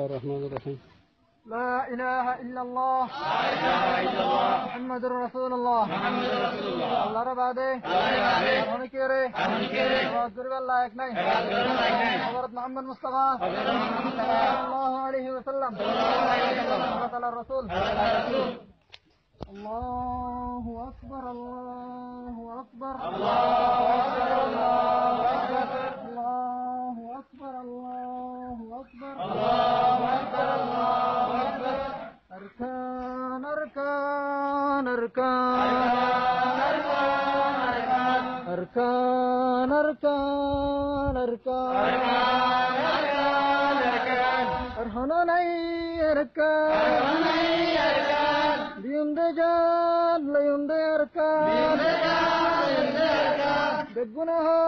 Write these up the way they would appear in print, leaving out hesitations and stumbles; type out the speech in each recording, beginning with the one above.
الرحمن الرحيم. لا إله إلا الله محمد رسول الله الله رباده الله كيره وذكر الله يكني حضرة محمد مصطفى صلى الله عليه وسلم على الرسول الله أكبر الله أكبر الله أكبر الله أكبر الله أكبر الله أكبر الله أكبر أركان أركان أركان أركان أركان أركان أرهناني أركان ليمدجان ليمدي أركان بجنها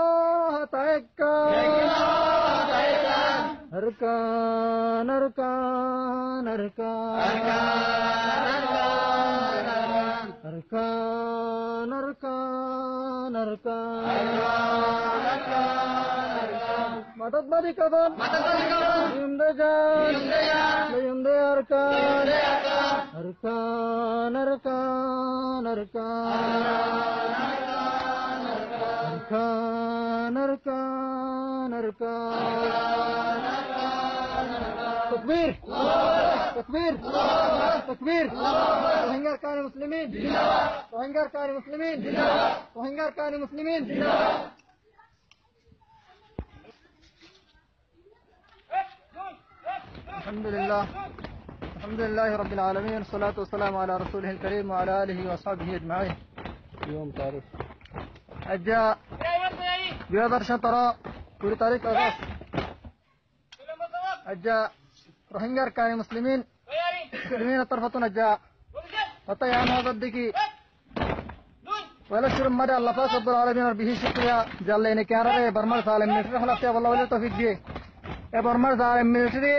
تأكل أركان أركان أركان أركان أركان أركان مدد بدي كذب يمدجان يمدي أركان أركان أركان أركان أركان أركان أركان تكبير تكبير تكبير روهينجا أركان المسلمين روهينجا أركان المسلمين روهينجا أركان المسلمين الحمد لله الحمد لله رب العالمين والصلاة والسلام على رسوله الكريم وعلى آله وأصحابه أجمعين. يوم تعرف أجا بيادر شطرة पूरी तारीख अगस्त अज्जा रोहिंग्या अरकान मुस्लिमीन मुस्लिमीन तरफतुन अज्जा पता या नौजद्दी वैलशुर मरे अल्लाह पाक रब्बुल आलमीन और बिही शुक्रिया जल्ले ने क्या रहे बर्मर साले मिलिट्री खिलाफ या वल्लाह वली तौफीक दिए ए बर्मर साले मिलिट्री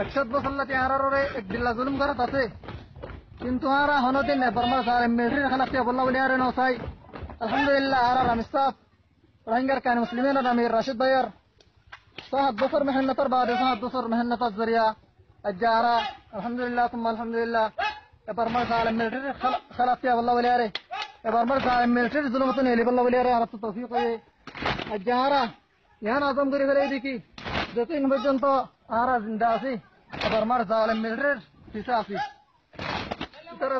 अक्षत बसल्ला त्या रे एक दिल्ला जुल्म करत असे किंतु आरा हनोदिन ने बर्मर साले मिलिट्री खिलाफ या वल्लाह वली आरे नौसाई अल्हम्दुलिल्लाह आरा रामिस्ताफ रोहिंग्या अरकान मुस्लिमीन और अमीर राशिद बयर साहब बसर मेहनत बाद साहब बसर मेहनत जरिया अज्जारा अल्हम्दुलिल्लाह तुम अल्हम्दुलिल्लाह बर्मर साले मिलिट्री खिलाफ या वल्लाह वली आरे बर्मर साले मिलिट्री जुल्मतुन एली वल्लाह वली आरे आरा तौफीक है अज्जारा यहाँ आजम करी करे देखी जो तीन बजन तो आरा जिंदा सी बर्मर साले मिलिट्री हिसाब सी तरह